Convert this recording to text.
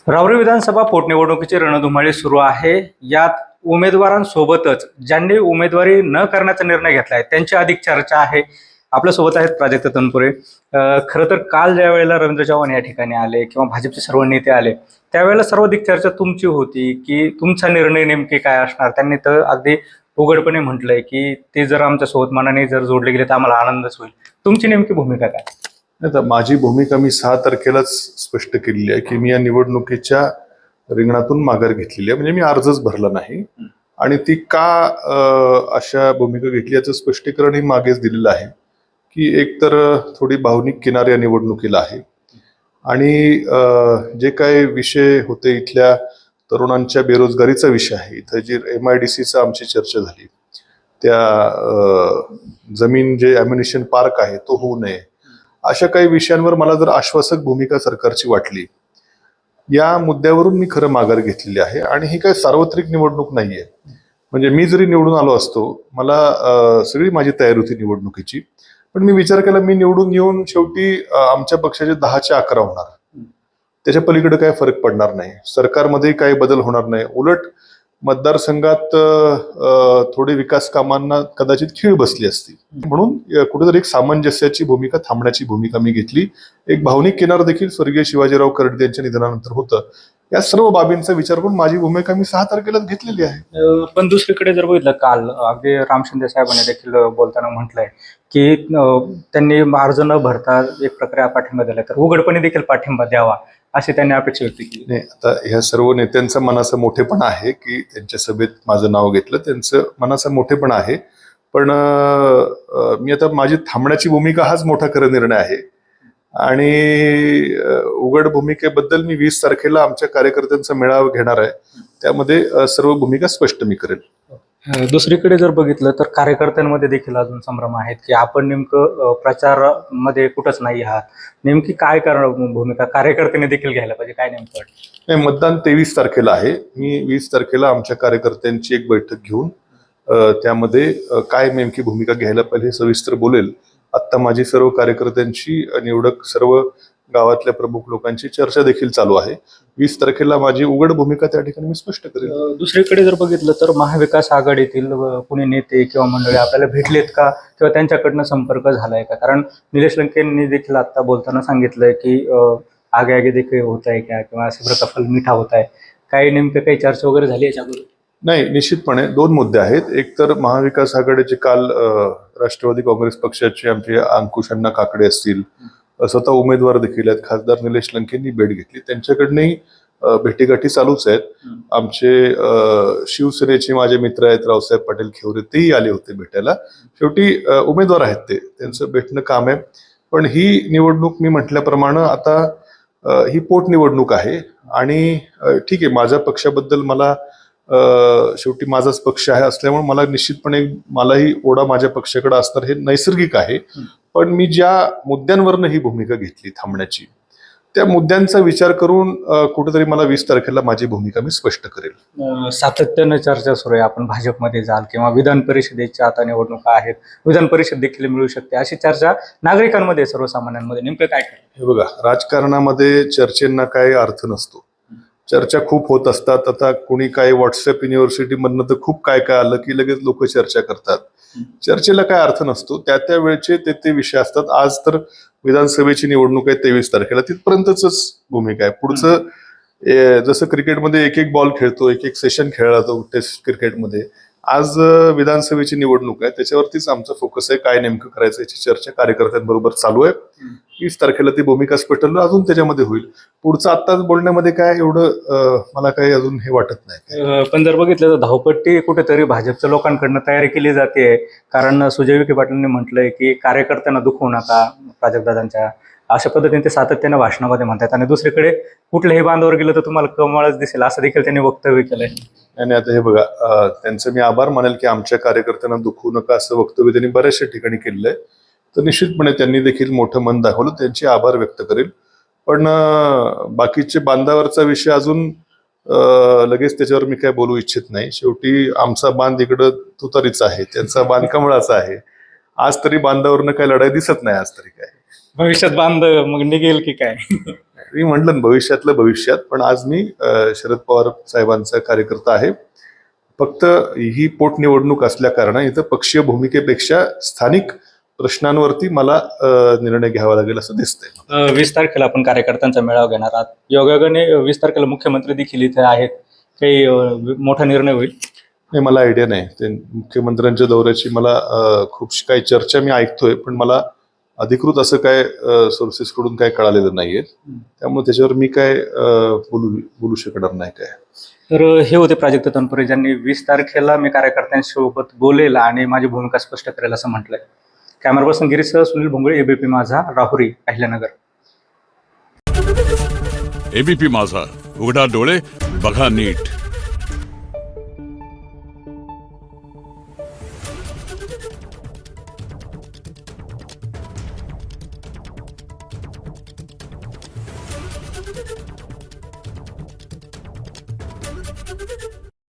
रावरी विधानसभा पोटनिवडणुकीची रणधुमाळी सुरू आहे. यात उमेदवारांसोबतच ज्यांनी उमेदवारी न करण्याचा निर्णय घेतलाय त्यांची अधिक चर्चा आहे. आपल्यासोबत आहेत प्राजक्त तनपुरे. खरं तर काल ज्या वेळेला रवींद्र चव्हाण या ठिकाणी आले किंवा भाजपचे सर्व नेते आले त्यावेळेला सर्वाधिक चर्चा तुमची होती की तुमचा निर्णय नेमके काय असणार. त्यांनी तर अगदी उघडपणे म्हटलंय की ते जर आमच्या सोबत मनाने जर जोडले गेले तर आम्हाला आनंदच होईल. तुमची नेमकी भूमिका काय? नाही तर माझी भूमिका मी 6 तारखेलाच स्पष्ट केलेली आहे की मी या निवडणुकीच्या रिंगणातून माघार घेतलेली आहे. म्हणजे मी अर्जच भरला नाही आणि ती का अशा भूमिका घेतली याचं स्पष्टीकरणही मागेच दिलेलं आहे की एकतर थोडी भावनिक किनार या निवडणुकीला आहे आणि जे काही विषय होते इथल्या तरुणांच्या बेरोजगारीचा विषय आहे. इथं जी MIDCचा आमची चर्चा झाली, त्या जमीन जे ॲम्युनिशन पार्क आहे तो होऊ नये, अशा काही विषयांवर मला जर आश्वासक भूमिका सरकारची वाटली, या मुद्द्यावरून मी खरं माघार घेतलेली आहे. आणि ही काही सार्वत्रिक निवडणूक नाहीये. म्हणजे मी जरी निवडून आलो असतो, मला सगळी माझी तयारी होती निवडणुकीची, पण मी विचार केला मी निवडून येऊन शेवटी आमच्या पक्षाचे 10चे 11 होणार, त्याच्या पलीकडे काही फरक पडणार नाही, सरकारमध्ये काही बदल होणार नाही. उलट मतदारसंघात थोडी विकास कामांना कदाचित खीळ बसली असती. म्हणून कुठेतरी एक सामंजस्याची भूमिका, थांबण्याची भूमिका मी घेतली. एक भावनिक किनार देखील स्वर्गीय शिवाजीराव कर्डिले यांच्या निधनानंतर होतं. या सर्व बाबींचा विचार करून माझी भूमिका मी 6 तारखेलाच घेतलेली आहे. पण दुसरीकडे जर बघितलं काल अगदी राम शिंदे साहेबांनी देखील बोलताना म्हटलंय की त्यांनी अर्ज न भरता एक प्रकारे पाठिंबा दिला तर उघडपणे देखील पाठिंबा द्यावा अशी त्यांनी अपेक्षा व्यक्त केली. नाही, आता ह्या सर्व नेत्यांचा मनाचा मोठेपणा आहे की त्यांच्या सभेत माझं नाव घेतलं, त्यांचं मनाचा मोठेपणा आहे. पण मी आता माझी थांबण्याची भूमिका हाच मोठा खरा निर्णय आहे. आणि उघड भूमिकेबद्दल मी 20 तारखेला आमच्या कार्यकर्त्यांचा मेळावा घेणार आहे, त्यामध्ये सर्व भूमिका स्पष्ट मी करेल. दुसरीकडे जर बघितलं तर कार्यकर्त्यांमध्ये देखील अजून संभ्रम आहेत की आपण नेमकं प्रचारामध्ये कुठंच नाही आहात. नेमकी काय भूमिका कार्यकर्त्यांनी देखील घ्यायला पाहिजे, काय नेमकं? नाही, मतदान 23 तारखेला आहे. मी 20 तारखेला आमच्या कार्यकर्त्यांची एक बैठक घेऊन त्यामध्ये काय नेमकी भूमिका घ्यायला पाहिजे हे सविस्तर बोलेल. आता माझी सर्व कार्यकर्त्यांची निवडक सर्व गावातल्या प्रमुख लोकांची चर्चा देखील चालू आहे. 20 तारखेला माझी उघड भूमिका त्या ठिकाणी मी स्पष्ट करेन. दुसरीकडे जर बघितलं तर महाविकास आघाडीतील कोणी नेते किंवा मंडळी आपल्याला भेटलेत का किंवा त्यांच्याकडनं संपर्क झालाय का? कारण निलेश लंकेंनी देखील आता बोलताना सांगितलंय की आगे आगे देखील होत आहे का किंवा सीताफळ मिठा होत आहे. काही नेमकं काही चर्चा वगैरे झाली याच्याबरोबर? नाही, निश्चितपणे 2 मुद्दे आहेत. एक तर महाविकास आघाडीचे काल राष्ट्रवादी काँग्रेस पक्षाचे आमचे अंकुश अण्णा काकडे असतील, स्वतः उमेदवार देखील आहेत, खासदार निलेश लंकेंनी भेट घेतली. त्यांच्याकडनंही भेटीगाठी चालूच आहेत. आमचे शिवसेनेचे माझे मित्र आहेत रावसाहेब पाटील खेवरे, तेही आले होते भेटायला. शेवटी उमेदवार आहेत, ते त्यांचं भेटणं काम आहे. पण ही निवडणूक मी म्हटल्याप्रमाणे आता ही पोटनिवडणूक आहे आणि ठीक आहे, माझ्या पक्षाबद्दल मला शेवटी माझाच पक्ष आहे असल्यामुळे मला निश्चितपणे मलाही ओढा माझ्या पक्षाकडे असणार हे नैसर्गिक आहे. पण मी ज्या मुद्द्यांवरनं ही भूमिका घेतली थांबण्याची, त्या मुद्द्यांचा विचार करून कुठेतरी मला 20 तारखेला माझी भूमिका मी स्पष्ट करेल. सातत्यानं चर्चा सुरू आहे, आपण भाजपमध्ये जाल किंवा विधान परिषदेच्या आता निवडणुका आहेत, विधान परिषद देखील मिळू शकते, अशी चर्चा नागरिकांमध्ये सर्वसामान्यांमध्ये. नेमकं काय करायचं? हे बघा, राजकारणामध्ये चर्चेंना काही अर्थ नसतो. चर्चा खूप होत असतात. आता कोणी काय व्हॉट्सअप युनिव्हर्सिटी मधनं तर खूप काय काय आलं की लगेच लोक चर्चा करतात. चर्चेला काय अर्थ नसतो. त्या वेळचे ते विषय असतात. आज तर विधानसभेची निवडणूक आहे 23 तारखेला, तिथपर्यंतच भूमिका आहे. पुढचं जसं क्रिकेटमध्ये एक एक बॉल खेळतो, एक एक सेशन खेळला जातो टेस्ट क्रिकेटमध्ये, आज विधानसभेची निवडणूक आहे, त्याच्यावरतीच आमचा फोकस आहे. काय नेमकं करायचं याची चर्चा कार्यकर्त्यांबरोबर चालू आहे. 20 तारखेला ती भूमिका स्पष्ट अजून त्याच्यामध्ये होईल. पुढचं आत्ताच बोलण्यामध्ये काय एवढं मला काही अजून हे वाटत नाही. पण जर बघितलं तर धावपट्टी कुठेतरी भाजपच्या लोकांकडनं तयारी केली जाते. कारण सुजय विखे पाटीलने म्हटलंय की कार्यकर्त्यांना दुखवू नका प्राजक्तदादांच्या, अशा पद्धतीने ते सातत्यानं भाषणामध्ये म्हणतात. आणि दुसरीकडे कुठल्याही बांधावर गेलं तर तुम्हाला कमळच दिसेल असं देखील त्यांनी वक्तव्य केलंय. आणि आता हे बघा, त्यांचं मी आभार मानेल की आमच्या कार्यकर्त्यांना दुखवू नका असं वक्तव्य त्यांनी बऱ्याचशा ठिकाणी केलेलं आहे. तर निश्चितपणे त्यांनी देखील मोठं मन दाखवलं, त्यांचे आभार व्यक्त करेल. पण बाकीचे बांधावरचा विषय अजून लगेच त्याच्यावर मी काय बोलू इच्छित नाही. शेवटी आमचा बांध इकडं तुतारीचा आहे, त्यांचा बांध कमळाचा आहे. आज तरी बांधावरनं काही लढाई दिसत नाही. आज तरी काय भविष्यात बांध मग निघेल की काय? मी म्हटलं ना, भविष्यातलं भविष्यात, पण आज मी शरद पवार साहेबांचा कार्यकर्ता आहे. फक्त ही पोटनिवडणूक असल्या कारणाने इथं पक्षीय भूमिकेपेक्षा स्थानिक प्रश्नांवरती मला निर्णय घ्यावा लागेल असं दिसतंय. 20 तारखेला आपण कार्यकर्त्यांचा मेळावा घेणार आहात. योगायोगाने 20 तारखेला मुख्यमंत्री देखील इथे आहेत. काही मोठा निर्णय होईल? नाही, मला आयडिया नाही. ते मुख्यमंत्र्यांच्या दौऱ्याची मला खूपशी काही चर्चा मी ऐकतोय, पण मला अधिकृत असं काय सोर्सेसकडून काय कळालेलं नाहीये. त्यामुळे त्याच्यावर मी काय बोलू शकणार नाही काय. तर हे होते प्राजक्त तनपुरे, ज्यांनी 20 तारखेला मी कार्यकर्त्यांसोबत बोलेल आणि माझी भूमिका स्पष्ट करेल असं म्हटलंय. कॅमेरा पर्सन गिरीशसह सुनील भोंगळे, एबीपी माझा, राहुरी, अहिल्यानगर. एबीपी माझा, उघडा डोळे बघा नीट.